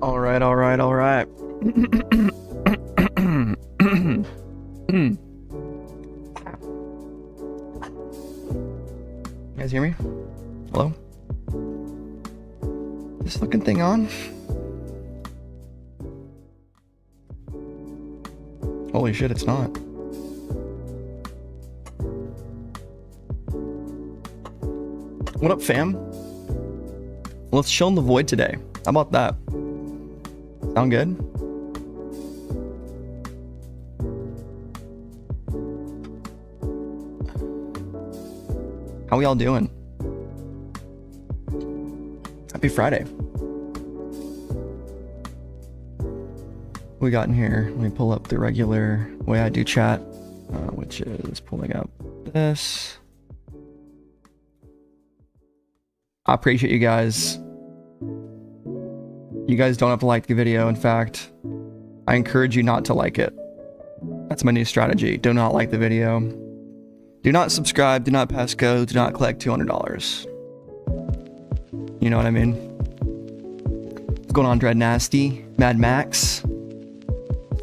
All right, all right, all right. You guys hear me? Hello? This fucking thing on? Holy shit, it's not. What up, fam? Let's chill in the void today. How about that? Sound good? How we all doing? Happy Friday. What we got in here? Let me pull up the regular way I do chat, which is pulling up this. I appreciate you guys. You guys don't have to like the video. In fact, I encourage you not to like it. That's my new strategy. Do not like the video. Do not subscribe. Do not pass go. Do not collect $200. You know what I mean? What's going on, Dread Nasty? Mad Max?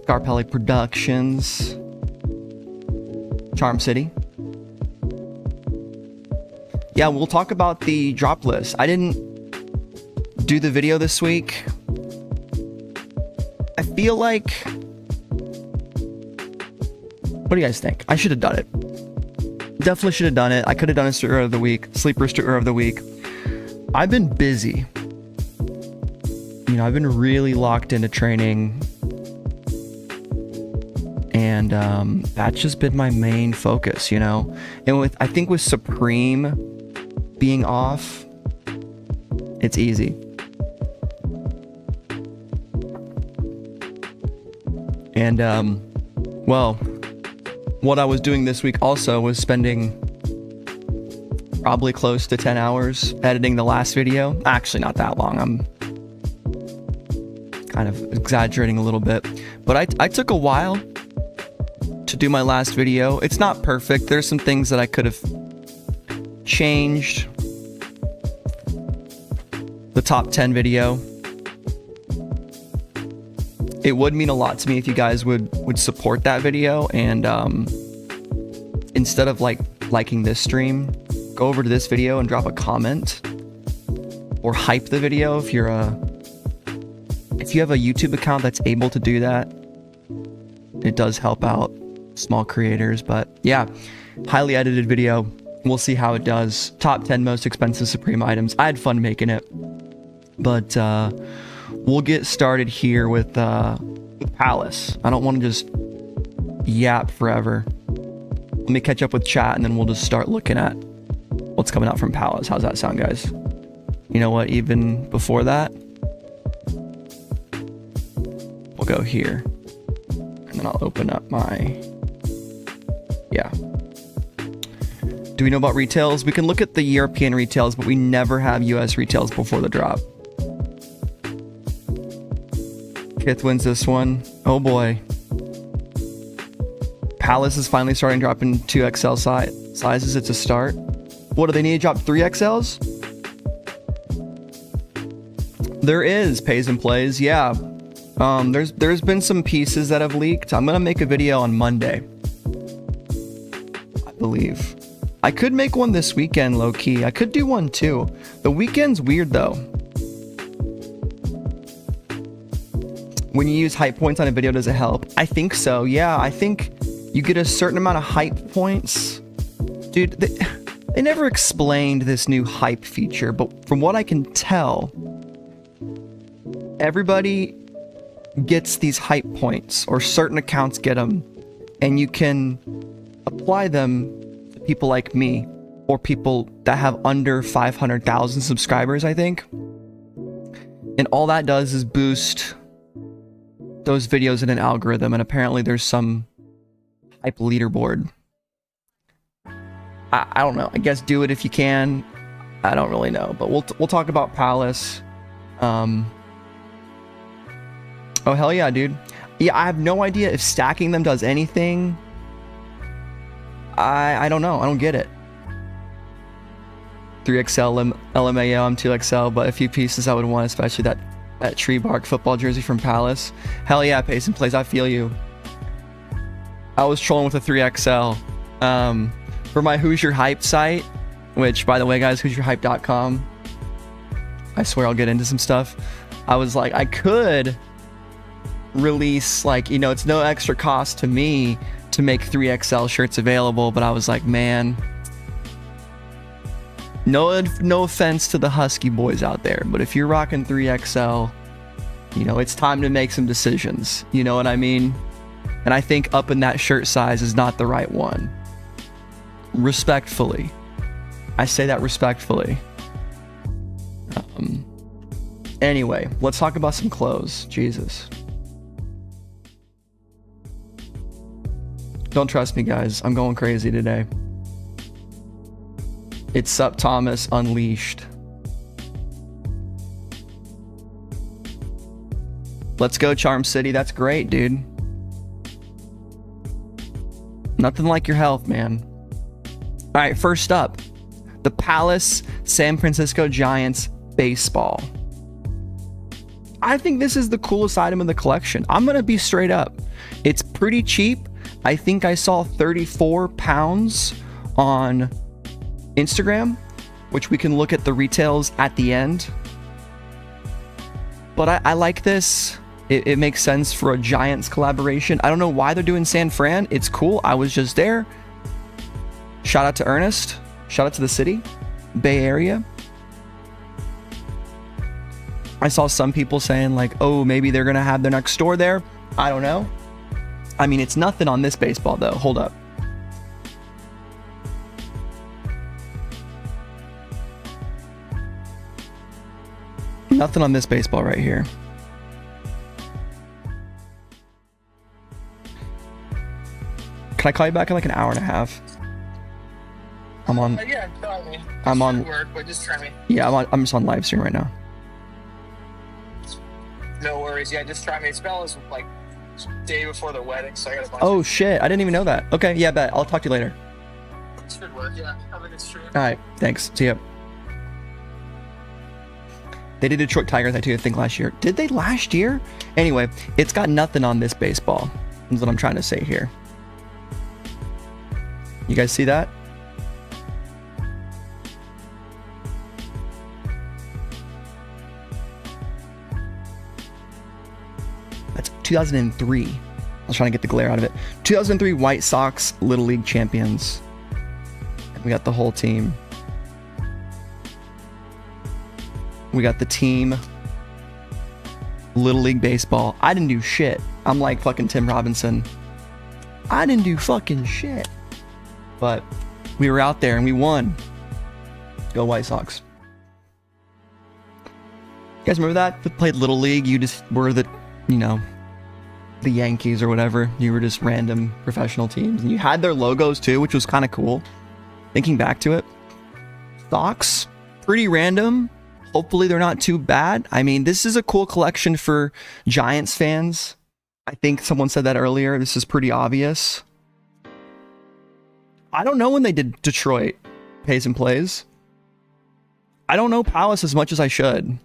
Scarpelli Productions? Charm City? Yeah, we'll talk about the drop list. I didn't do the video this week. I feel like... What do you guys think? I should have done it. Definitely should have done it. I could have done a streetwear of the week. Sleeper streetwear of the week. I've been busy. You know, I've been really locked into training. And that's just been my main focus, you know? And I think with Supreme being off, it's easy. And, well, what I was doing this week also was spending probably close to 10 hours editing the last video. Actually, not that long. I'm kind of exaggerating a little bit. But I took a while to do my last video. It's not perfect. There's some things that I could have changed. The top 10 video. It would mean a lot to me if you guys would support that video and instead of liking this stream, go over to this video and drop a comment or hype the video if you have a YouTube account that's able to do that. It does help out small creators, but yeah, highly edited video. We'll see how it does. Top 10 most expensive Supreme items. I had fun making it, but we'll get started here with Palace. I don't want to just yap forever. Let me catch up with chat and then we'll just start looking at what's coming out from Palace. How's that sound, guys? You know what? Even before that, we'll go here. And then I'll open up my... Yeah. Do we know about retails? We can look at the European retails, but we never have US retails before the drop. Kith wins this one. Oh boy. Palace is finally starting dropping 2XL sizes. It's a start. What, do they need to drop 3XLs? There is pays and plays, yeah. There's been some pieces that have leaked. I'm gonna make a video on Monday, I believe. I could make one this weekend, low key. I could do one too. The weekend's weird though. When you use hype points on a video, does it help? I think so, yeah. I think you get a certain amount of hype points. Dude, they never explained this new hype feature, but from what I can tell, everybody gets these hype points, or certain accounts get them, and you can apply them to people like me, or people that have under 500,000 subscribers, I think. And all that does is boost those videos in an algorithm, and apparently there's some hype leaderboard. I don't know. I guess do it if you can. I don't really know, but we'll talk about Palace. Oh hell yeah, dude. Yeah, I have no idea if stacking them does anything. I don't know. I don't get it. 3XL LMAO, I'm 2XL, but a few pieces I would want, especially that That tree bark football jersey from Palace. Hell yeah, Payson Plays. I feel you. I was trolling with a 3XL. For my Who's Your Hype site, which, by the way, guys, who'syourhype.com. I swear I'll get into some stuff. I was like, I could release, like, you know, it's no extra cost to me to make 3XL shirts available, but I was like, man, no offense to the Husky boys out there, but if you're rocking 3XL, you know, it's time to make some decisions. You know what I mean? And I think up in that shirt size is not the right one. Respectfully. I say that respectfully. Anyway, let's talk about some clothes. Jesus. Don't trust me, guys. I'm going crazy today. It's SupThomas Unleashed. Let's go, Charm City. That's great, dude. Nothing like your health, man. All right, first up, the Palace San Francisco Giants baseball. I think this is the coolest item in the collection. I'm gonna be straight up. It's pretty cheap. I think I saw 34 pounds on Instagram, which we can look at the retails at the end. But I like this. It makes sense for a Giants collaboration. I don't know why they're doing San Fran. It's cool. I was just there. Shout out to Ernest. Shout out to the city, Bay Area. I saw some people saying like, oh, maybe they're going to have their next store there. I don't know. I mean, it's nothing on this baseball though. Hold up. Nothing on this baseball right here. Can I call you back in like an hour and a half? I'm on. Yeah, try me. I'm on work, but just try me. Yeah, I'm just on live stream right now. No worries. Yeah, just try me. Spell is like day before the wedding, so I gotta. Oh shit! I didn't even know that. Okay, yeah, bet. I'll talk to you later. It's good work. Yeah, have a good stream. All right, thanks. See ya. They did Detroit Tigers, I think last year. Did they last year? Anyway, it's got nothing on this baseball. Is what I'm trying to say here. You guys see that? That's 2003. I was trying to get the glare out of it. 2003 White Sox Little League champions. And we got the whole team. We got the team. Little League Baseball. I didn't do shit. I'm like fucking Tim Robinson. I didn't do fucking shit. But we were out there and we won. Go White Sox. You guys remember that? We played Little League. You just were the, you know, the Yankees or whatever. You were just random professional teams. And you had their logos too, which was kind of cool. Thinking back to it. Socks, pretty random. Hopefully they're not too bad. I mean, this is a cool collection for Giants fans. I think someone said that earlier. This is pretty obvious. I don't know when they did Detroit Pays and Plays. I don't know Palace as much as I should.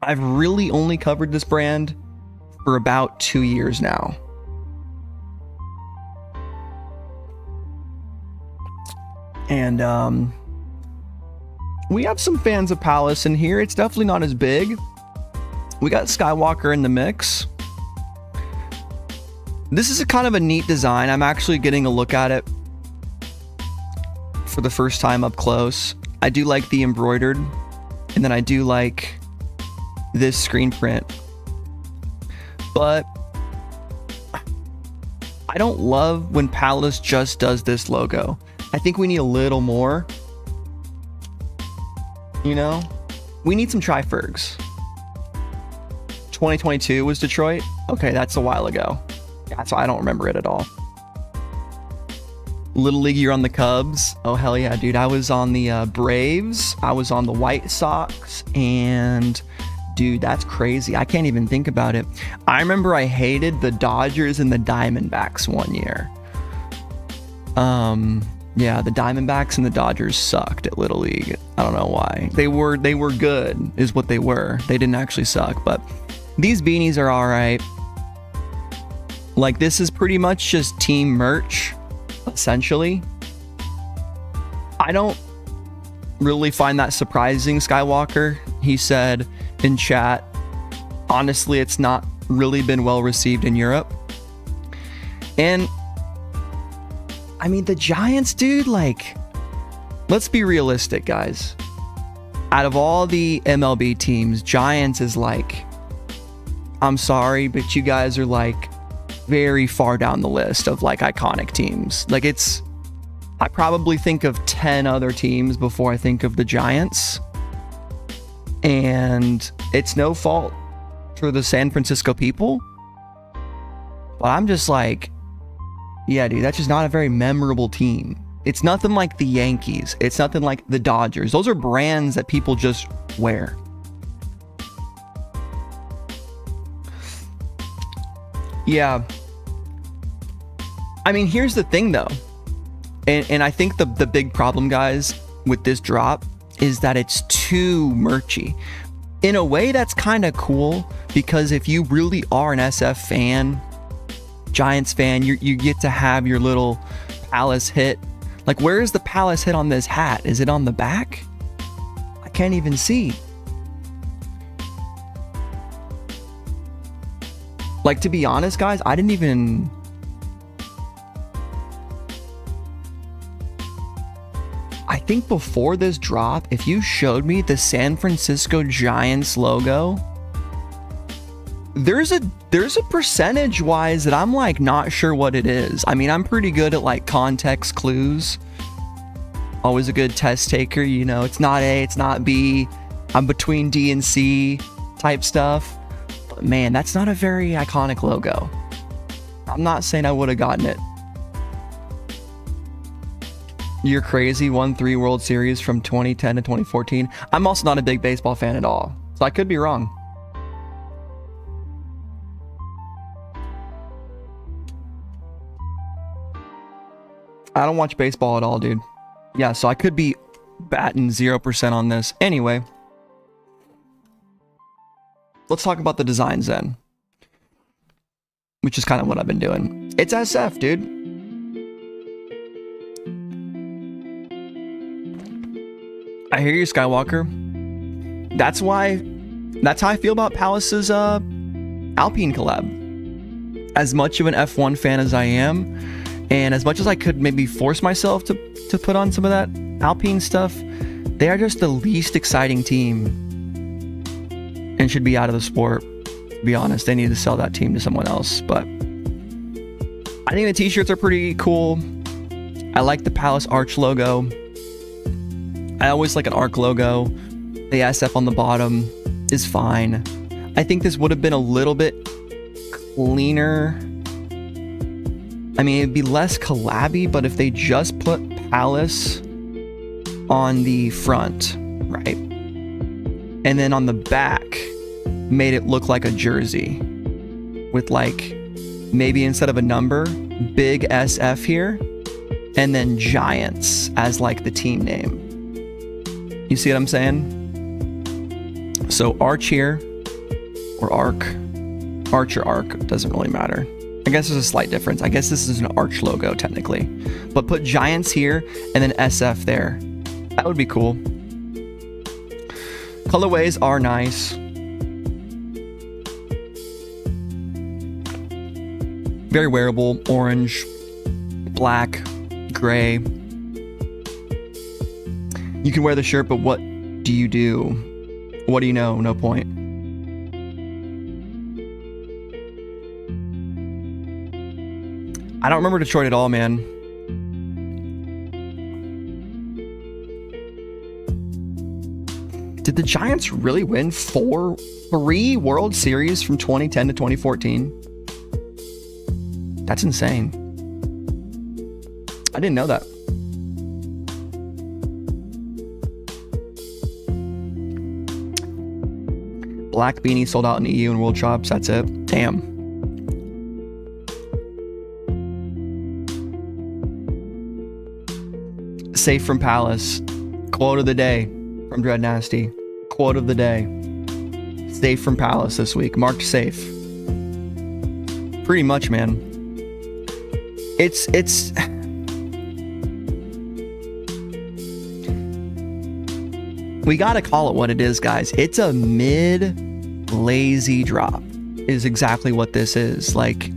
I've really only covered this brand for about 2 years now. And we have some fans of Palace in here. It's definitely not as big. We got Skywalker in the mix. This is a kind of a neat design. I'm actually getting a look at it for the first time up close. I do like the embroidered, and then I do like this screen print. But I don't love when Palace just does this logo. I think we need a little more. You know? We need some Tri-Fergs. 2022 was Detroit? Okay, that's a while ago. Yeah, so I don't remember it at all. Little League, you're on the Cubs. Oh, hell yeah, dude. I was on the Braves. I was on the White Sox. And, dude, that's crazy. I can't even think about it. I remember I hated the Dodgers and the Diamondbacks one year. Yeah, the Diamondbacks and the Dodgers sucked at Little League. I don't know why. They were good, is what they were. They didn't actually suck, but these beanies are all right. Like, this is pretty much just team merch, essentially. I don't really find that surprising, Skywalker. He said in chat, honestly, it's not really been well received in Europe. And I mean, the Giants, dude, like, let's be realistic, guys. Out of all the MLB teams, Giants is like, I'm sorry, but you guys are like very far down the list of like iconic teams. Like, it's, I probably think of 10 other teams before I think of the Giants. And it's no fault for the San Francisco people. But I'm just like, yeah, dude, that's just not a very memorable team. It's nothing like the Yankees. It's nothing like the Dodgers. Those are brands that people just wear. Yeah. I mean, here's the thing, though. And I think the big problem, guys, with this drop is that it's too merchy. In a way, that's kind of cool, because if you really are an SF fan, Giants fan, you get to have your little Palace hit. Like, where is the Palace hit on this hat? Is it on the back? I can't even see. Like, to be honest, guys, I didn't even... I think before this drop, if you showed me the San Francisco Giants logo, there's a percentage wise that I'm like not sure what it is. I mean, I'm pretty good at like context clues. Always a good test taker, you know. It's not A, it's not B. I'm between D and C type stuff. But man, that's not a very iconic logo. I'm not saying I would have gotten it. You're crazy. Won 3 World Series from 2010 to 2014. I'm also not a big baseball fan at all, so I could be wrong. I don't watch baseball at all, dude. Yeah, so I could be batting 0% on this. Anyway, let's talk about the designs then, which is kind of what I've been doing. It's SF, dude. I hear you, Skywalker. That's how I feel about Palace's Alpine collab. As much of an F1 fan as I am, and as much as I could maybe force myself to put on some of that Alpine stuff, they are just the least exciting team and should be out of the sport. To be honest, they need to sell that team to someone else. But I think the t-shirts are pretty cool. I like the Palace Arch logo. I always like an arc logo. The SF on the bottom is fine. I think this would have been a little bit cleaner. I mean, it'd be less collabby, but if they just put Palace on the front, right? And then on the back, made it look like a jersey with like, maybe instead of a number, big SF here, and then Giants as like the team name. You see what I'm saying? So Arch here, or Arc, Arch or Arc, doesn't really matter. I guess there's a slight difference. I guess this is an Arch logo technically, but put Giants here and then SF there. That would be cool. Colorways are nice. Very wearable, orange, black, gray. You can wear the shirt, but what do you do? What do you know? No point. I don't remember Detroit at all, man. Did the Giants really win 3 World Series from 2010 to 2014? That's insane. I didn't know that. Black beanie sold out in EU and World Shops. That's it. Damn. Safe from Palace. Quote of the day from Dread Nasty. Quote of the day. Safe from Palace this week. Marked safe. Pretty much, man. It's we gotta call it what it is, guys. It's a mid lazy drop is exactly what this is. Like,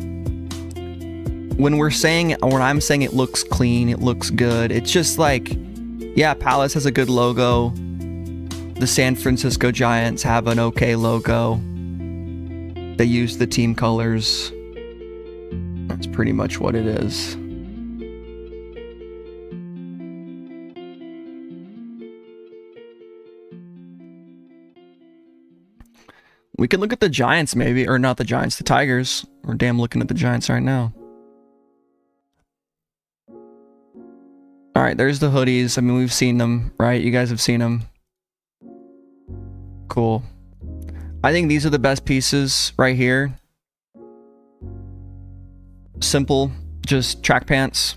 when we're saying, or when I'm saying it looks clean, it looks good, it's just like, yeah, Palace has a good logo. The San Francisco Giants have an okay logo. They use the team colors. That's pretty much what it is. We could look at the Giants maybe, or not the Giants, the Tigers. We're damn looking at the Giants right now. All right, there's the hoodies. I mean, we've seen them, right? You guys have seen them. Cool. I think these are the best pieces right here. Simple, just track pants.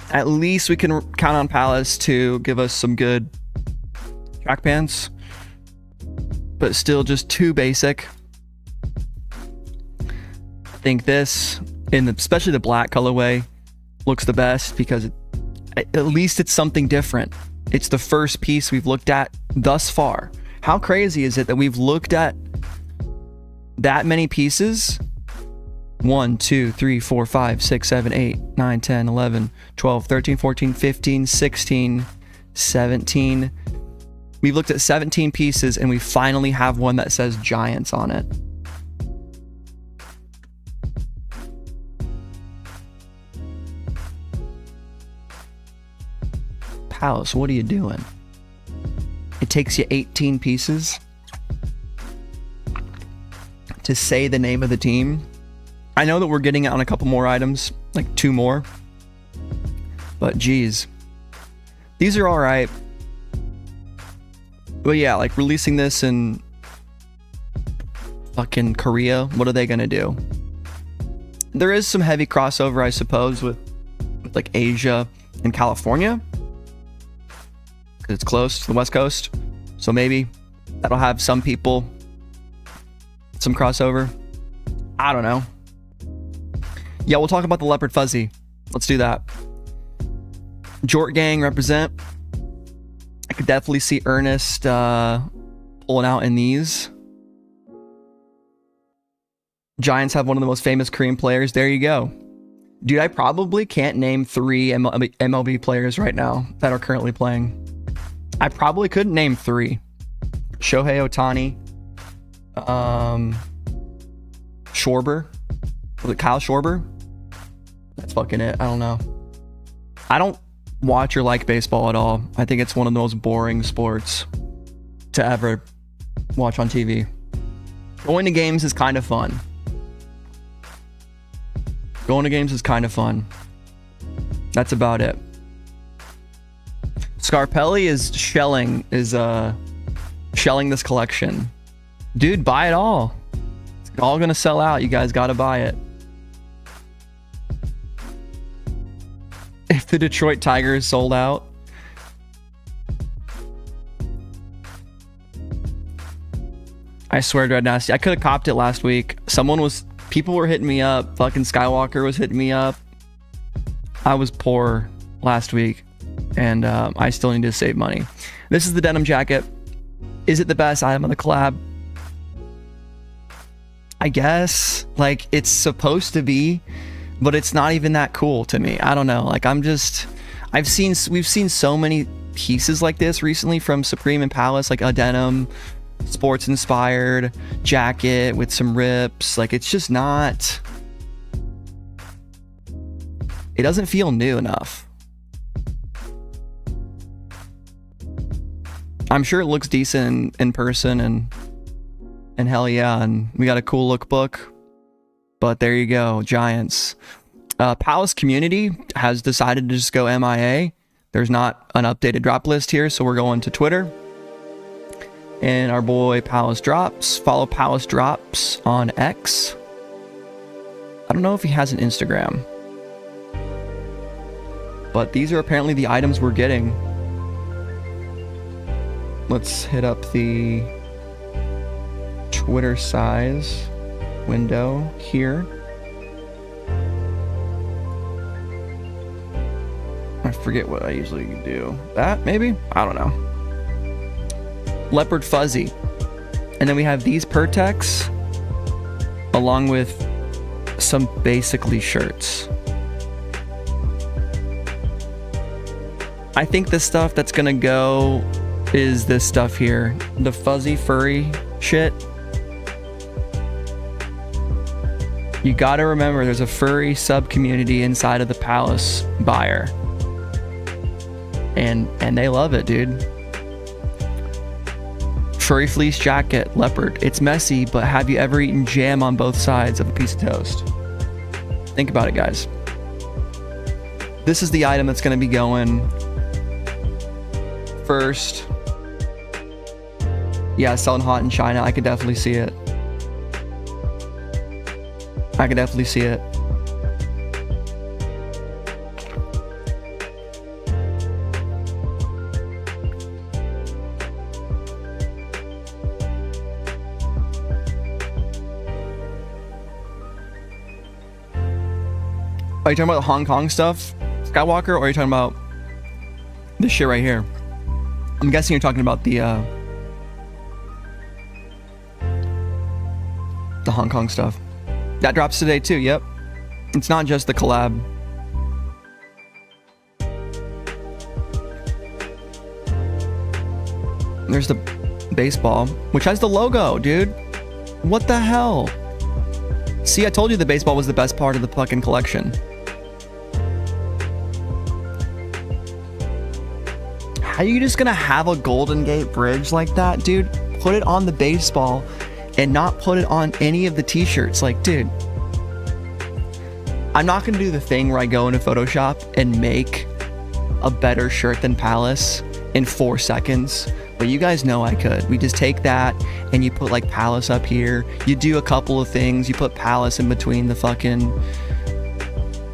At least we can count on Palace to give us some good track pants. But still just too basic. I think this, especially the black colorway, looks the best because at least it's something different. It's the first piece we've looked at thus far. How crazy is it that we've looked at that many pieces? 1, 2, 3, 4, 5, 6, 7, 8, 9, 10, 11, 12, 13, 14, 15, 16, 17. We've looked at 17 pieces and we finally have one that says Giants on it. Palace, what are you doing? It takes you 18 pieces to say the name of the team. I know that we're getting it on a couple more items, like 2 more. But geez. These are all right. But yeah, like releasing this in fucking Korea, what are they gonna do? There is some heavy crossover, I suppose, with like Asia and California, because it's close to the West Coast. So maybe that'll have some people some crossover. I don't know. Yeah, we'll talk about the leopard fuzzy. Let's do that. Jort Gang represent. I could definitely see Ernest pulling out in these. Giants have one of the most famous Korean players. There you go. Dude, I probably can't name 3 MLB players right now that are currently playing. I probably couldn't name 3. Shohei Ohtani. Schwarber. Was it Kyle Schwarber? That's fucking it. I don't know. I don't watch or like baseball at all. I think it's one of the most boring sports to ever watch on TV. Going to games is kind of fun. Going to games is kind of fun. That's about it. Scarpelli is shelling this collection. Dude, buy it all. It's all gonna sell out. You guys gotta buy it. If the Detroit Tigers sold out. I swear, Dread Nasty, I could have copped it last week. People were hitting me up. Fucking Skywalker was hitting me up. I was poor last week, and I still need to save money. This is the denim jacket. Is it the best item on the collab? I guess. Like, it's supposed to be, but it's not even that cool to me. I don't know. Like, we've seen so many pieces like this recently from Supreme and Palace, like a denim sports inspired jacket with some rips. Like, it's just not, it doesn't feel new enough. I'm sure it looks decent in person, and hell yeah, and we got a cool lookbook. But there you go, Giants. Palace community has decided to just go MIA. There's not an updated drop list here, so we're going to Twitter. And our boy Palace Drops. Follow Palace Drops on X. I don't know if he has an Instagram. but these are apparently the items we're getting. Let's hit up the Twitter size window here. I forget what I usually do. That, maybe? I don't know. Leopard fuzzy. And then we have these Pertex, along with some basically shirts. I think the stuff that's gonna go is this stuff here. The fuzzy furry shit. You gotta remember there's a furry sub community inside of the Palace buyer. And they love it, dude. Furry fleece jacket, leopard. It's messy, but have you ever eaten jam on both sides of a piece of toast? Think about it, guys. This is the item that's gonna be going first. Yeah, selling hot in China. I could definitely see it. I could definitely see it. Are you talking about the Hong Kong stuff, Skywalker, or are you talking about this shit right here? I'm guessing you're talking about the Hong Kong stuff. That drops today too, yep. It's not just the collab. There's the baseball, which has the logo, dude. What the hell? See, I told you the baseball was the best part of the fucking collection. How are you just gonna have a Golden Gate Bridge like that, dude? Put it on the baseball and not put it on any of the t-shirts. Like, dude, I'm not gonna do the thing where I go into Photoshop and make a better shirt than Palace in 4 seconds. But you guys know I could. We just take that and you put like Palace up here. You do a couple of things. You put Palace in between the fucking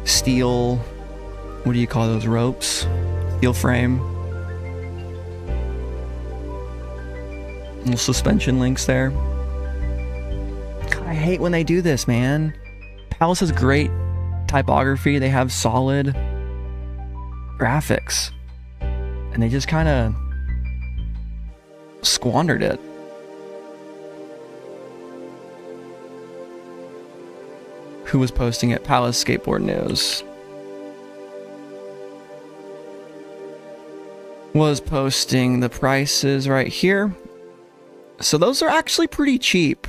steel, what do you call those ropes? Steel frame. Little suspension links there. God, I hate when they do this, man. Palace has great typography. They have solid graphics. And they just kind of squandered it. Who was posting it? Palace Skateboard News was posting the prices right here. So those are actually pretty cheap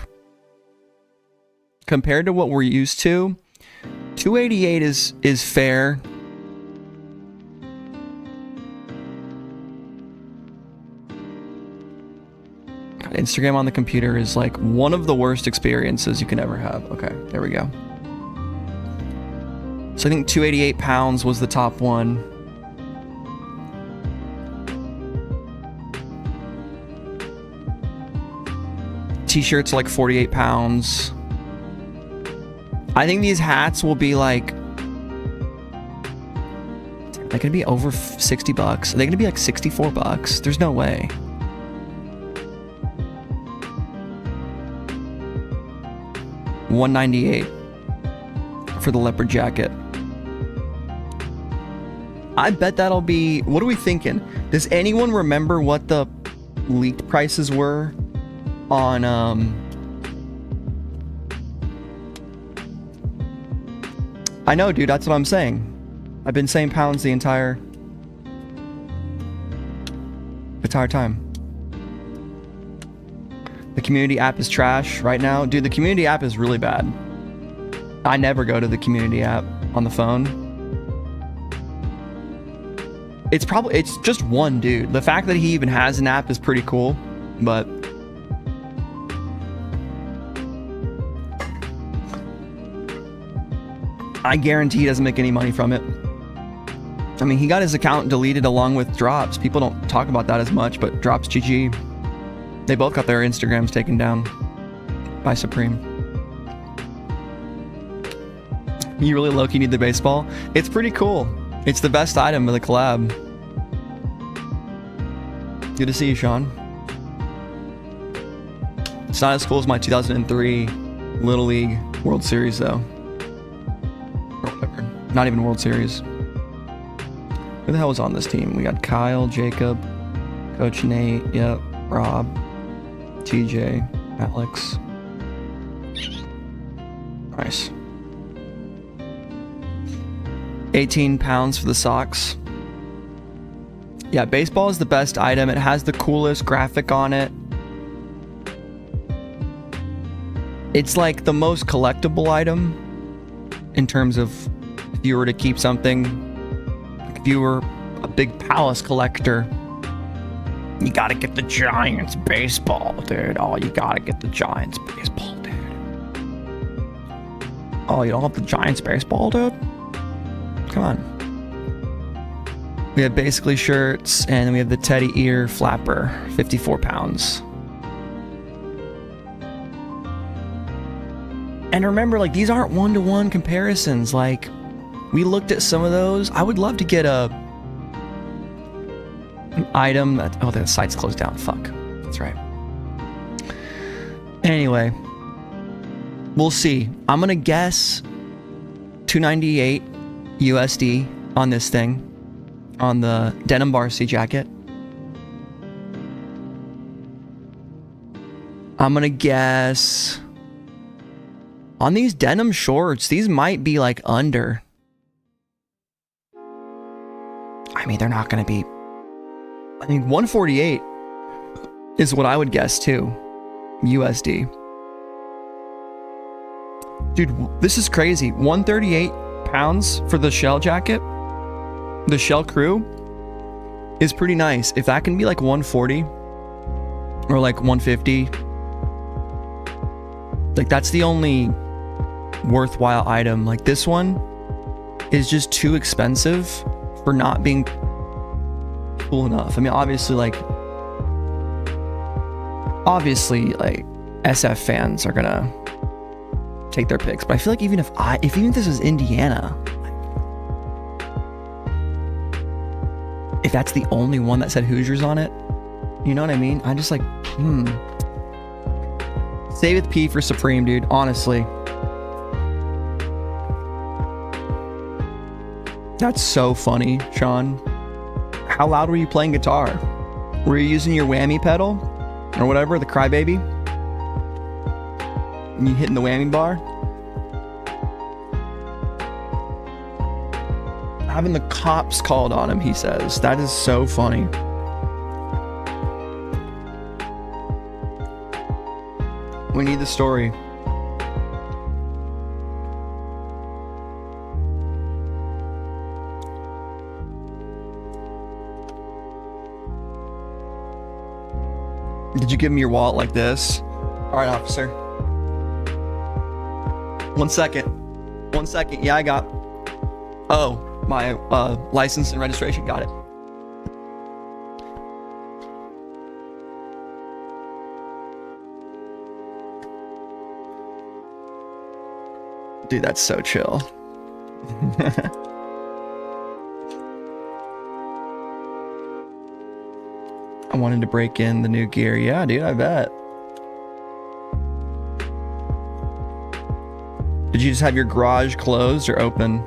compared to what we're used to. $288 is fair. God, Instagram on the computer is like one of the worst experiences you can ever have. Okay, there we go. So I think 288 pounds was the top one. T-shirts like 48 pounds. I think these hats will be like, they're gonna be over 60 bucks. Are they gonna be like 64 bucks? There's no way. $198 for the leopard jacket. I bet that'll be, what are we thinking? Does anyone remember what the leaked prices were on I know, dude, that's what I'm saying. I've been saying pounds the entire time. The community app is trash right now. Dude, the community app is really bad. I never go to the community app on the phone. It's just one dude. The fact that he even has an app is pretty cool, but I guarantee he doesn't make any money from it. I mean, he got his account deleted along with Drops. People don't talk about that as much, but Drops GG. They both got their Instagrams taken down by Supreme. You really low-key need the baseball? It's pretty cool. It's the best item of the collab. Good to see you, Sean. It's not as cool as my 2003 Little League World Series, though. Or whatever. Not even World Series. Who the hell was on this team? We got Kyle, Jacob, Coach Nate, yep, Rob, TJ, Alex. Nice. 18 pounds for the socks. Yeah, baseball is the best item. It has the coolest graphic on it. It's like the most collectible item in terms of if you were to keep something. If you were a big Palace collector, you gotta get the Giants baseball, dude. Oh, you gotta get the Giants baseball, dude. Oh, you don't have the Giants baseball, dude? Come on. We have basically shirts, and then we have the teddy ear flapper, 54 pounds. And remember, like, these aren't one-to-one comparisons. Like, we looked at some of those. I would love to get an item that... Oh, the site's closed down. Fuck. That's right. Anyway. We'll see. I'm going to guess $298 USD on this thing. On the denim varsity jacket. I'm going to guess... On these denim shorts, these might be like under. I mean, they're not going to be... I mean, 148 is what I would guess too. USD. Dude, this is crazy. 138 pounds for the shell jacket. The shell crew is pretty nice. If that can be like 140 or like 150, like that's the only worthwhile item. Like this one is just too expensive for not being cool enough. I mean, obviously like SF fans are gonna take their picks, but I feel like even if this was Indiana, if that's the only one that said Hoosiers on it, you know what I mean? I just like, Stay with P for Supreme, dude, honestly. That's so funny, Sean. How loud were you playing guitar? Were you using your whammy pedal? Or whatever, the crybaby? And you hitting the whammy bar? Having the cops called on him, he says. That is so funny. We need the story. Did you give me your wallet like this? All right, officer. 1 second. 1 second. Yeah, I got... Oh, my license and registration. Got it. Dude, that's so chill. I wanted to break in the new gear. Yeah, dude, I bet. Did you just have your garage closed or open?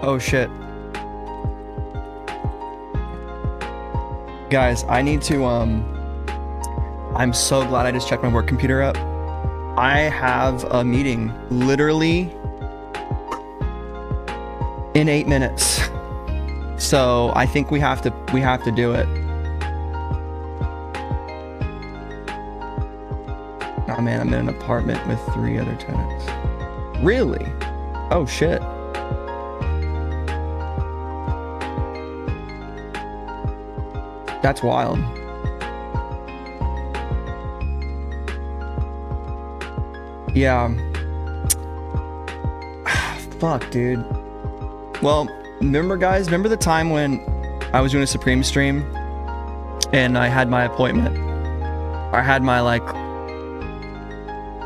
Oh shit. Guys, I need to I'm so glad I just checked my work computer up. I have a meeting literally in 8 minutes. So I think we have to do it. Oh man, I'm in an apartment with 3 other tenants. Really? Oh shit. That's wild. Yeah. Fuck, dude. Well, remember guys, remember the time when I was doing a Supreme stream and I had my appointment? I had my like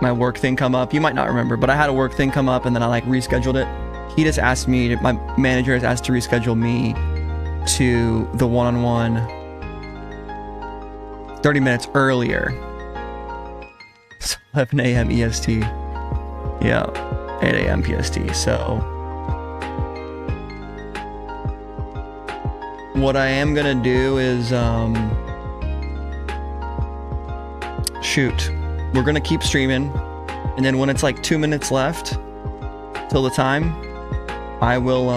my work thing come up. You might not remember, but I had a work thing come up and then I like rescheduled it. He just asked me, my manager has asked to reschedule me to the one-on-one 30 minutes earlier. 11 a.m. EST. Yeah, 8 a.m. PST. So what I am gonna do is shoot. We're gonna keep streaming, and then when it's like 2 minutes left till the time, I will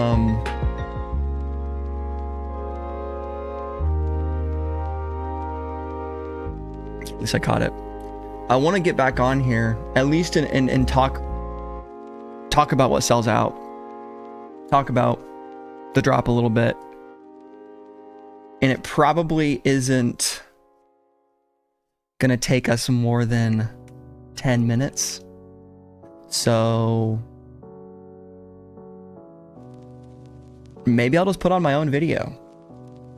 at least I caught it. I want to get back on here at least and talk about what sells out. Talk about the drop a little bit. And it probably isn't gonna take us more than 10 minutes. So maybe I'll just put on my own video.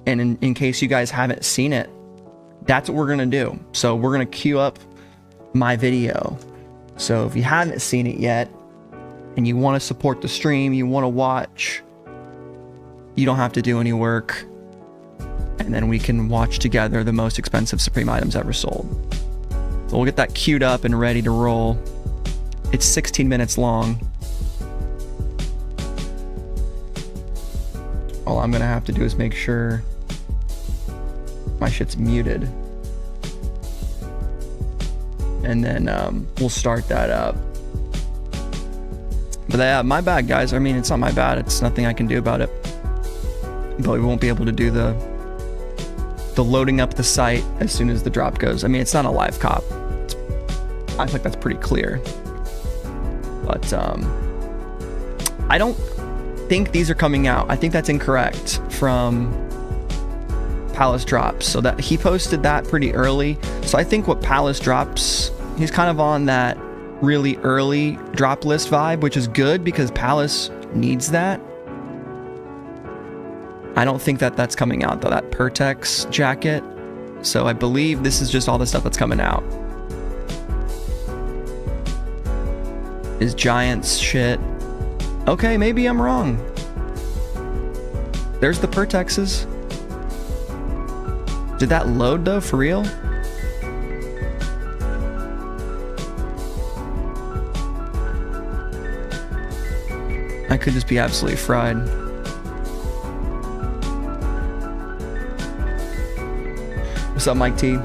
And in case you guys haven't seen it, that's what we're gonna do. So we're gonna queue up my video. So if you haven't seen it yet and you want to support the stream, you want to watch, you don't have to do any work. And then we can watch together the most expensive Supreme items ever sold. So we'll get that queued up and ready to roll. It's 16 minutes long. All I'm gonna have to do is make sure my shit's muted. And then we'll start that up. But yeah, my bad guys. I mean, it's not my bad. It's nothing I can do about it. But we won't be able to do the loading up the site as soon as the drop goes. I mean, it's not a live cop. I think that's pretty clear. But I don't think these are coming out. I think that's incorrect from Palace Drops. So that he posted that pretty early. So I think what Palace Drops, he's kind of on that really early drop list vibe, which is good because Palace needs that. I don't think that that's coming out though, that Pertex jacket. So I believe this is just all the stuff that's coming out. Is Giants shit. Okay, maybe I'm wrong. There's the Pertexes. Did that load though, for real? I could just be absolutely fried. What's up, Mike T?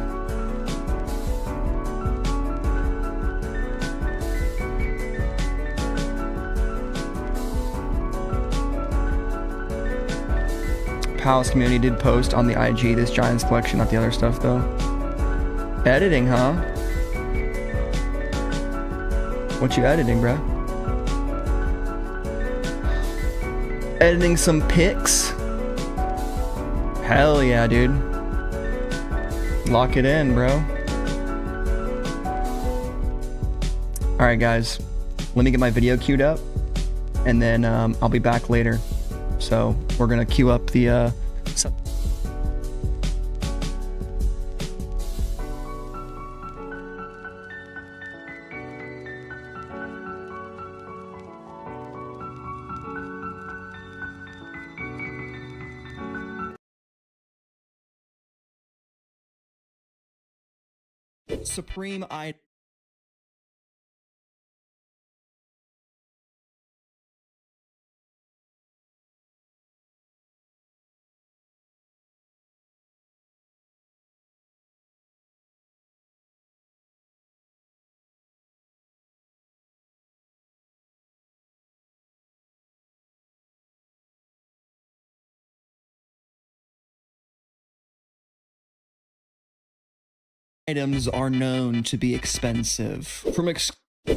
Palace community did post on the IG this Giants collection, not the other stuff though. Editing, huh? What you editing, bro? Editing some pics? Hell yeah, dude. Lock it in, bro. Alright guys, let me get my video queued up and then I'll be back later. So we're gonna queue up the Supreme item. Items are known to be expensive. From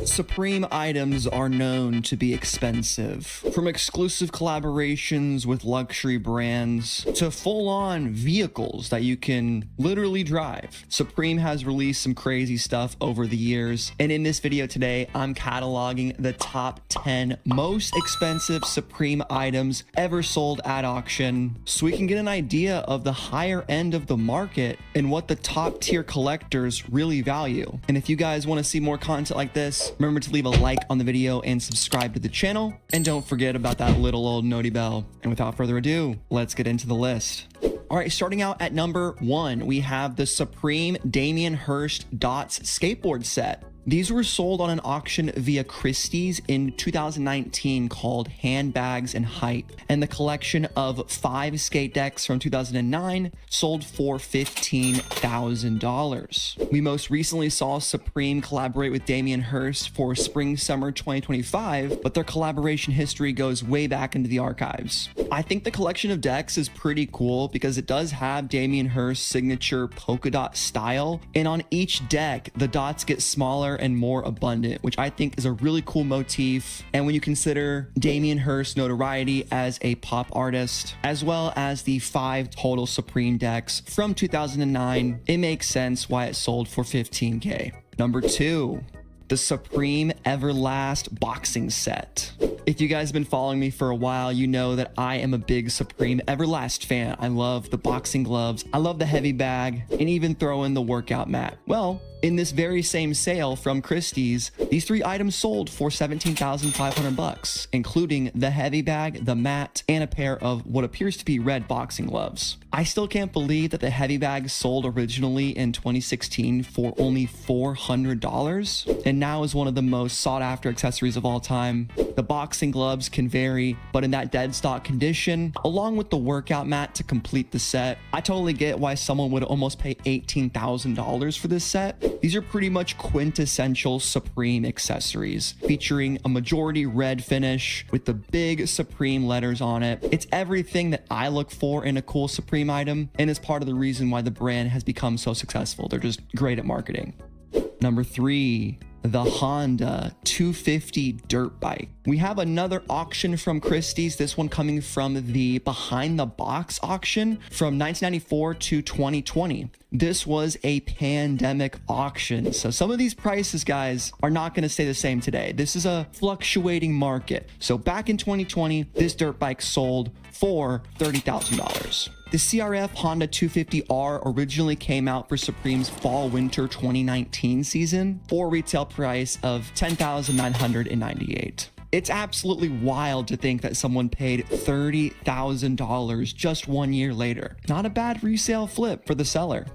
Supreme items are known to be expensive. From exclusive collaborations with luxury brands to full-on vehicles that you can literally drive, Supreme has released some crazy stuff over the years. And in this video today, I'm cataloging the top 10 most expensive Supreme items ever sold at auction, so we can get an idea of the higher end of the market and what the top tier collectors really value. And if you guys want to see more content like this, remember to leave a like on the video and subscribe to the channel. And don't forget about that little old noti bell. And without further ado, let's get into the list. All right, starting out at number 1, we have the Supreme Damien Hirst Dots skateboard set. These were sold on an auction via Christie's in 2019 called Handbags and Hype, and the collection of 5 skate decks from 2009 sold for $15,000. We most recently saw Supreme collaborate with Damien Hirst for Spring/Summer 2025, but their collaboration history goes way back into the archives. I think the collection of decks is pretty cool because it does have Damien Hirst's signature polka dot style, and on each deck, the dots get smaller and more abundant, which I think is a really cool motif. And when you consider Damien Hirst's notoriety as a pop artist, as well as the 5 total Supreme decks from 2009, it makes sense why it sold for $15K. Number 2, the Supreme Everlast boxing set. If you guys have been following me for a while, you know that I am a big Supreme Everlast fan. I love the boxing gloves, I love the heavy bag, and even throw in the workout mat. Well, in this very same sale from Christie's, these 3 items sold for $17,500, including the heavy bag, the mat, and a pair of what appears to be red boxing gloves. I still can't believe that the heavy bag sold originally in 2016 for only $400, and now is one of the most sought after accessories of all time. The boxing gloves can vary, but in that dead stock condition, along with the workout mat to complete the set, I totally get why someone would almost pay $18,000 for this set. These are pretty much quintessential Supreme accessories, featuring a majority red finish with the big Supreme letters on it. It's everything that I look for in a cool Supreme item, and is part of the reason why the brand has become so successful. They're just great at marketing. Number 3, the Honda 250 dirt bike. We have another auction from Christie's, this one coming from the Behind the Box auction from 1994 to 2020. This was a pandemic auction, so some of these prices, guys, are not going to stay the same today. This is a fluctuating market. So back in 2020, this dirt bike sold for $30,000. The CRF Honda 250R originally came out for Supreme's Fall/Winter 2019 season for a retail price of $10,998. It's absolutely wild to think that someone paid $30,000 just 1 year later. Not a bad resale flip for the seller.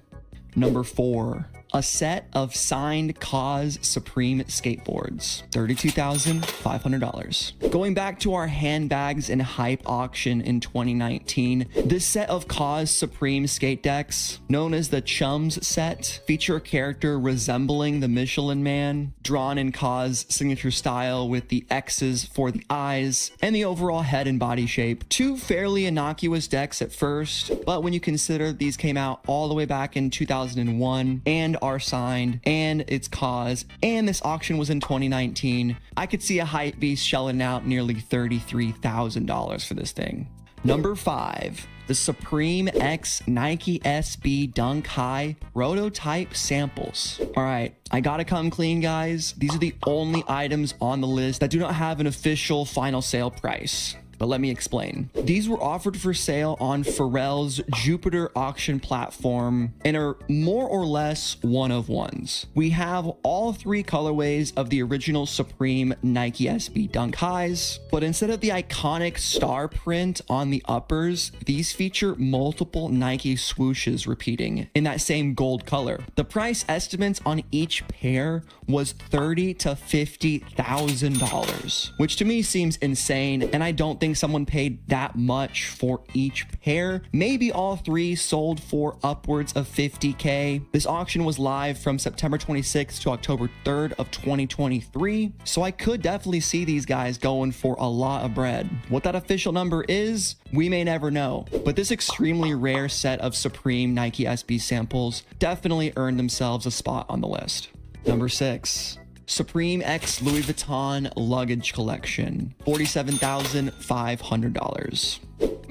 Number 4, a set of signed KAWS Supreme skateboards, $32,500. Going back to our Handbags and Hype auction in 2019, this set of KAWS Supreme skate decks, known as the Chums set, feature a character resembling the Michelin Man, drawn in KAWS signature style with the X's for the eyes and the overall head and body shape. 2 fairly innocuous decks at first, but when you consider these came out all the way back in 2001 and are signed, and it's KAWS, and this auction was in 2019, I could see a hype beast shelling out nearly $33,000 for this thing. Number 5, the Supreme X Nike SB Dunk High prototype samples. All right, I gotta come clean, guys. These are the only items on the list that do not have an official final sale price. But let me explain. These were offered for sale on Pharrell's Jupiter auction platform and are more or less one-of-ones. We have all 3 colorways of the original Supreme Nike SB Dunk Highs, but instead of the iconic star print on the uppers, these feature multiple Nike swooshes repeating in that same gold color. The price estimates on each pair was $30,000 to $50,000, which to me seems insane, and I don't think someone paid that much for each pair. Maybe all 3 sold for upwards of $50K. This auction was live from September 26th to October 3rd of 2023, so I could definitely see these guys going for a lot of bread. What that official number is, we may never know, but this extremely rare set of Supreme Nike SB samples definitely earned themselves a spot on the list. Number 6. Supreme X Louis Vuitton luggage collection, $47,500.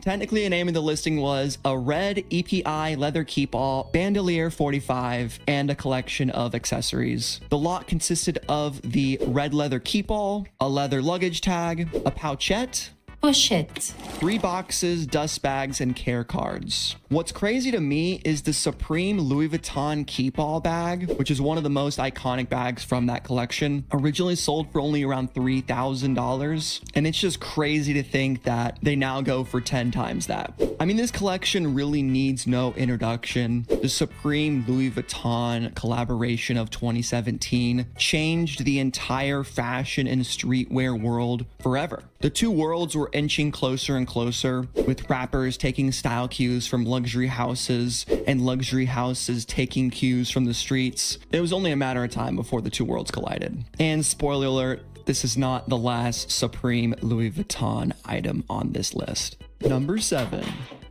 Technically, the name of the listing was a red EPI leather keep-all, bandolier 45, and a collection of accessories. The lot consisted of the red leather keep-all, a leather luggage tag, a pouchette, Push it. 3 boxes, dust bags, and care cards. What's crazy to me is the Supreme Louis Vuitton Keep-All bag, which is one of the most iconic bags from that collection, originally sold for only around $3,000. And it's just crazy to think that they now go for 10 times that. I mean, this collection really needs no introduction. The Supreme Louis Vuitton collaboration of 2017 changed the entire fashion and streetwear world forever. The two worlds were inching closer and closer, with rappers taking style cues from luxury houses and luxury houses taking cues from the streets. It was only a matter of time before the two worlds collided. And spoiler alert, this is not the last Supreme Louis Vuitton item on this list. Number 7,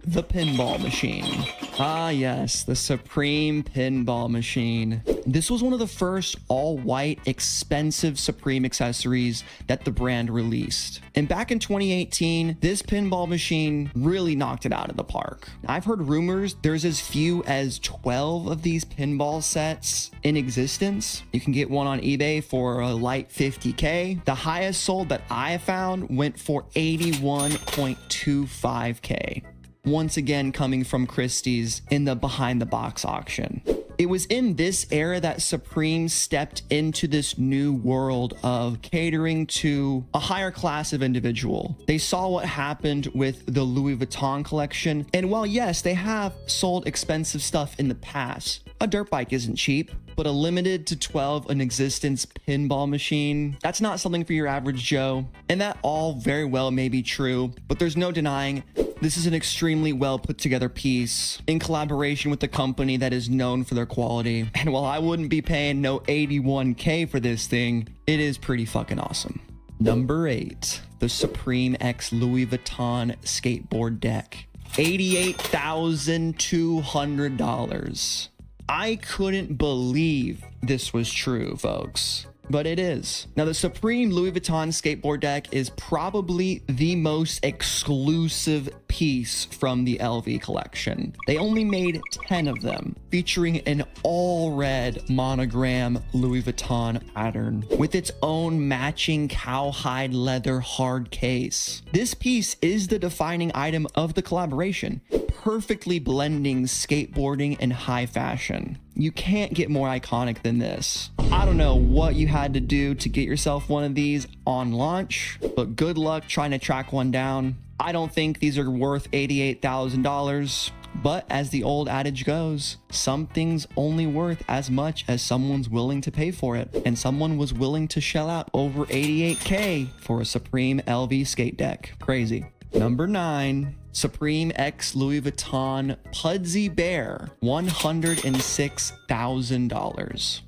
the pinball machine. Ah yes, the Supreme pinball machine. This was one of the first all-white expensive Supreme accessories that the brand released. And back in 2018, this pinball machine really knocked it out of the park. I've heard rumors there's as few as 12 of these pinball sets in existence. You can get one on eBay for a light $50K. The highest sold that I found went for $81.25K. Once again coming from Christie's in the behind the box auction. It was in this era that Supreme stepped into this new world of catering to a higher class of individual. They saw what happened with the Louis Vuitton collection, and while yes, they have sold expensive stuff in the past, a dirt bike isn't cheap, but a limited to 12 in existence pinball machine, that's not something for your average Joe. And that all very well may be true, but there's no denying this is an extremely well put together piece in collaboration with a company that is known for their quality. And while I wouldn't be paying no $81K for this thing, it is pretty fucking awesome. Number 8, the Supreme X Louis Vuitton skateboard deck, $88,200. I couldn't believe this was true, folks. But it is. Now, the Supreme Louis Vuitton skateboard deck is probably the most exclusive piece from the LV collection. They only made 10 of them, featuring an all red monogram Louis Vuitton pattern with its own matching cowhide leather hard case. This piece is the defining item of the collaboration, perfectly blending skateboarding and high fashion. You can't get more iconic than this. I don't know what you had to do to get yourself one of these on launch, but good luck trying to track one down. I don't think these are worth $88,000, but as the old adage goes, something's only worth as much as someone's willing to pay for it, and someone was willing to shell out over $88K for a Supreme LV skate deck. Crazy. Number 9, Supreme X Louis Vuitton Pudsey Bear, $106,000.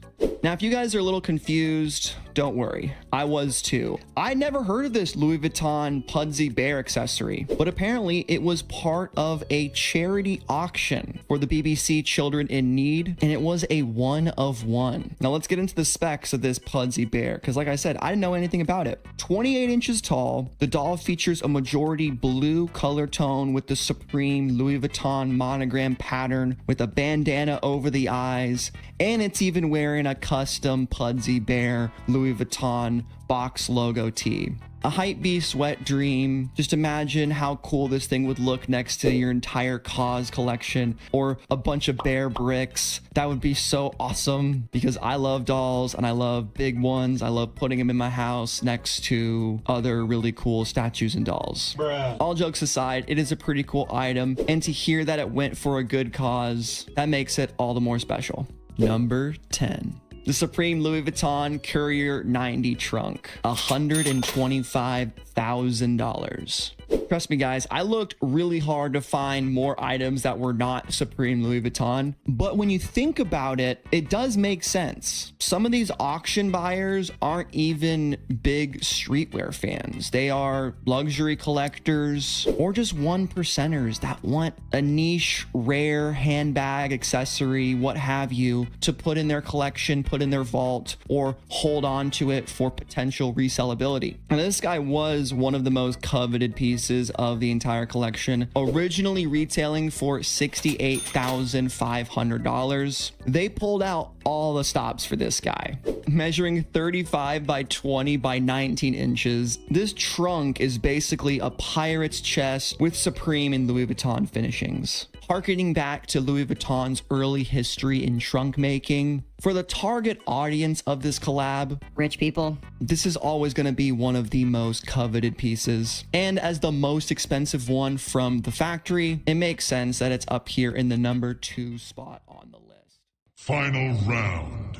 Now, if you guys are a little confused, don't worry. I was too. I never heard of this Louis Vuitton Pudsey Bear accessory, but apparently it was part of a charity auction for the BBC Children in Need, and it was a 1 of 1. Now, let's get into the specs of this Pudsey Bear, because like I said, I didn't know anything about it. 28 inches tall, the doll features a majority blue color tone with the Supreme Louis Vuitton monogram pattern with a bandana over the eyes, and it's even wearing a custom Pudsey Bear Louis Vuitton box logo tee. A hypebeast wet dream. Just imagine how cool this thing would look next to your entire Cause collection or a bunch of bear bricks. That would be so awesome because I love dolls and I love big ones. I love putting them in my house next to other really cool statues and dolls. Bruh. All jokes aside, it is a pretty cool item, and to hear that it went for a good cause, that makes it all the more special. Number 10. The Supreme Louis Vuitton Courier 90 trunk, $125,000. Trust me, guys, I looked really hard to find more items that were not Supreme Louis Vuitton. But when you think about it, it does make sense. Some of these auction buyers aren't even big streetwear fans. They are luxury collectors or just 1%ers that want a niche, rare handbag, accessory, what have you, to put in their collection, put in their vault, or hold on to it for potential resellability. And this guy was one of the most coveted pieces of the entire collection, originally retailing for $68,500. They pulled out all the stops for this guy. Measuring 35 by 20 by 19 inches, this trunk is basically a pirate's chest with Supreme and Louis Vuitton finishings. Harkening back to Louis Vuitton's early history in trunk making, for the target audience of this collab, Rich people. this is always going to be one of the most coveted pieces. And as the most expensive one from the factory, it makes sense that it's up here in the number 2 spot on the list. Final round.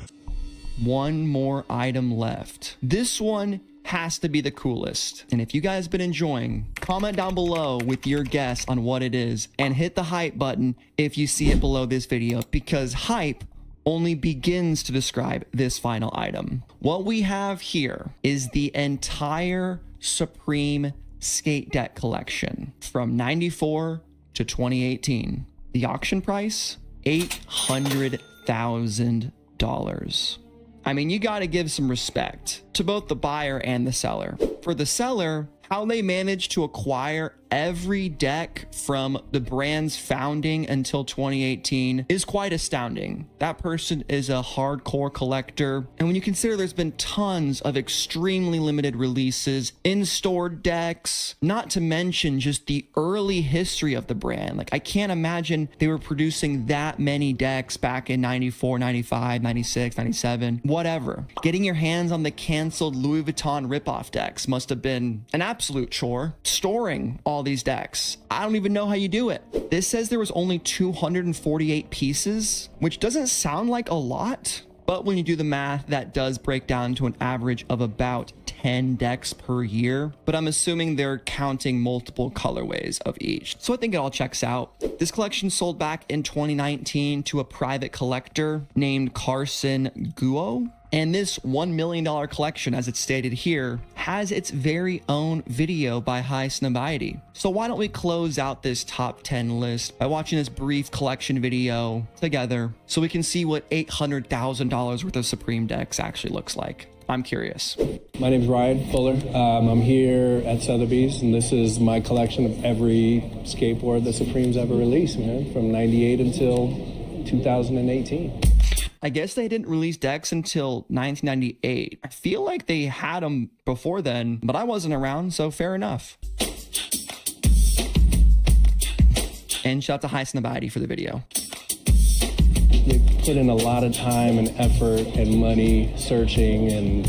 One more item left. This one has to be the coolest. And if you guys have been enjoying, comment down below with your guess on what it is and hit the hype button if you see it below this video, because hype only begins to describe this final item. What we have here is the entire Supreme skate deck collection from 94 to 2018. The auction price, $800,000. I mean, you got to give some respect to both the buyer and the seller. For the seller, how they managed to acquire every deck from the brand's founding until 2018 is quite astounding. That person is a hardcore collector. And when you consider there's been tons of extremely limited releases, in-store decks, not to mention just the early history of the brand. Like, I can't imagine they were producing that many decks back in 94, 95, 96, 97, whatever. Getting your hands on the canceled Louis Vuitton ripoff decks must have been an absolute chore. Storing all these decks, I don't even know how you do it. This says there was only 248 pieces, which doesn't sound like a lot, but when you do the math, that does break down to an average of about 10 decks per year, but I'm assuming they're counting multiple colorways of each. So I think it all checks out. This collection sold back in 2019 to a private collector named Carson Guo. And this $1 million collection, as it's stated here, has its very own video by High Snobiety. So why don't we close out this top 10 list by watching this brief collection video together so we can see what $800,000 worth of Supreme decks actually looks like. I'm curious. My name's Ryan Fuller. I'm here at Sotheby's, and this is my collection of every skateboard that Supreme's ever released, man, from 98 until 2018. I guess they didn't release decks until 1998. I feel like they had them before then, but I wasn't around, so fair enough. And shout out to High Snobiety for the video. They put in a lot of time and effort and money searching and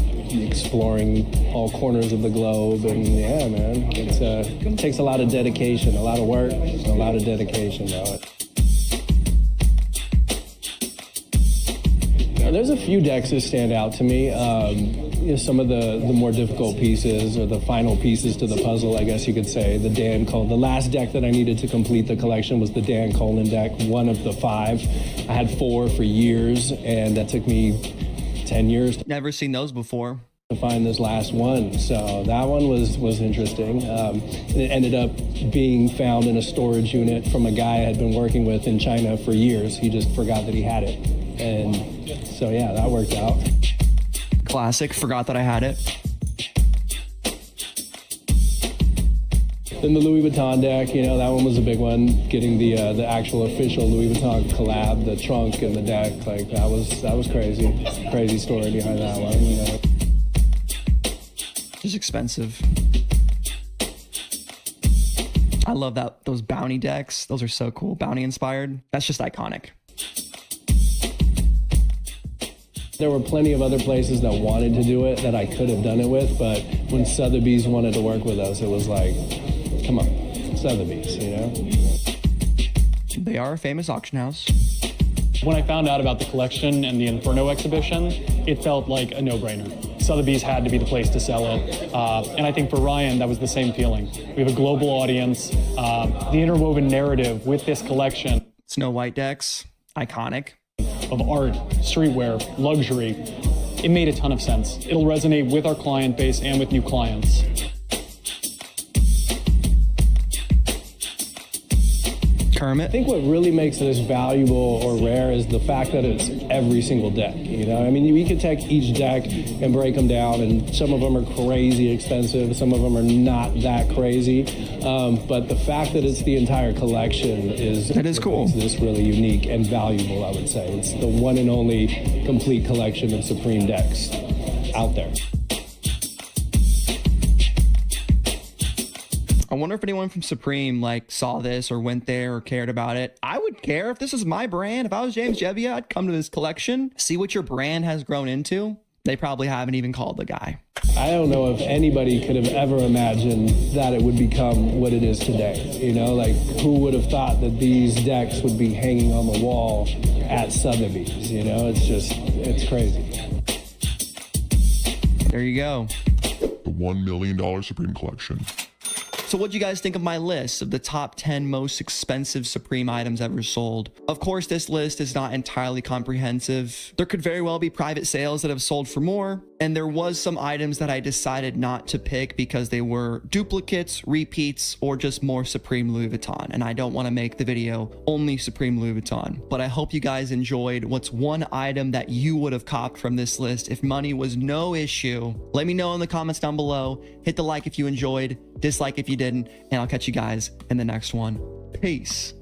exploring all corners of the globe, and yeah, man, it takes a lot of dedication, a lot of work, a lot of dedication, though. There's a few decks that stand out to me. You know, some of the more difficult pieces, or the final pieces to the puzzle, I guess you could say. The last deck that I needed to complete the collection was the Dan Colin deck, one of the 5. I had 4 for years, and that took me 10 years. Never seen those before. To find this last one, so that one was interesting. It ended up being found in a storage unit from a guy I had been working with in China for years. He just forgot that he had it, and so yeah, that worked out. Classic, forgot that I had it. Then the Louis Vuitton deck, you know, that one was a big one. Getting the actual official Louis Vuitton collab, the trunk and the deck, like that was crazy. Crazy story behind that one, you know. Just expensive. I love that, those bounty decks. Those are so cool. Bounty inspired. That's just iconic. There were plenty of other places that wanted to do it that I could have done it with, but when Sotheby's wanted to work with us, it was like, come on, Sotheby's, you know? They are a famous auction house. When I found out about the collection and the Inferno exhibition, it felt like a no-brainer. Sotheby's had to be the place to sell it. And I think for Ryan, that was the same feeling. We have a global audience. The interwoven narrative with this collection Snow White decks, iconic. of art, streetwear, luxury, it made a ton of sense. It'll resonate with our client base and with new clients. Kermit. I think what really makes this valuable or rare is the fact that it's every single deck. You know, I mean, we could take each deck and break them down, and some of them are crazy expensive, some of them are not that crazy. But the fact that it's the entire collection is cool. Makes this really unique and valuable. I would say it's the one and only complete collection of Supreme decks out there. I wonder if anyone from Supreme like saw this or went there or cared about it. I would care if this was my brand. If I was James Jebbia, I'd come to this collection, see what your brand has grown into. They probably haven't even called the guy. I don't know if anybody could have ever imagined that it would become what it is today. You know, like who would have thought that these decks would be hanging on the wall at Sotheby's? You know, it's crazy. There you go. The $1 million Supreme Collection. So what'd you guys think of my list of the top 10 most expensive Supreme items ever sold? Of course, this list is not entirely comprehensive. There could very well be private sales that have sold for more, and there was some items that I decided not to pick because they were duplicates, repeats, or just more Supreme Louis Vuitton, and I don't want to make the video only Supreme Louis Vuitton. But I hope you guys enjoyed. What's one item that you would have copped from this list if money was no issue? Let me know in the comments down below. Hit the like if you enjoyed, dislike if you didn't, and I'll catch you guys in the next one. Peace.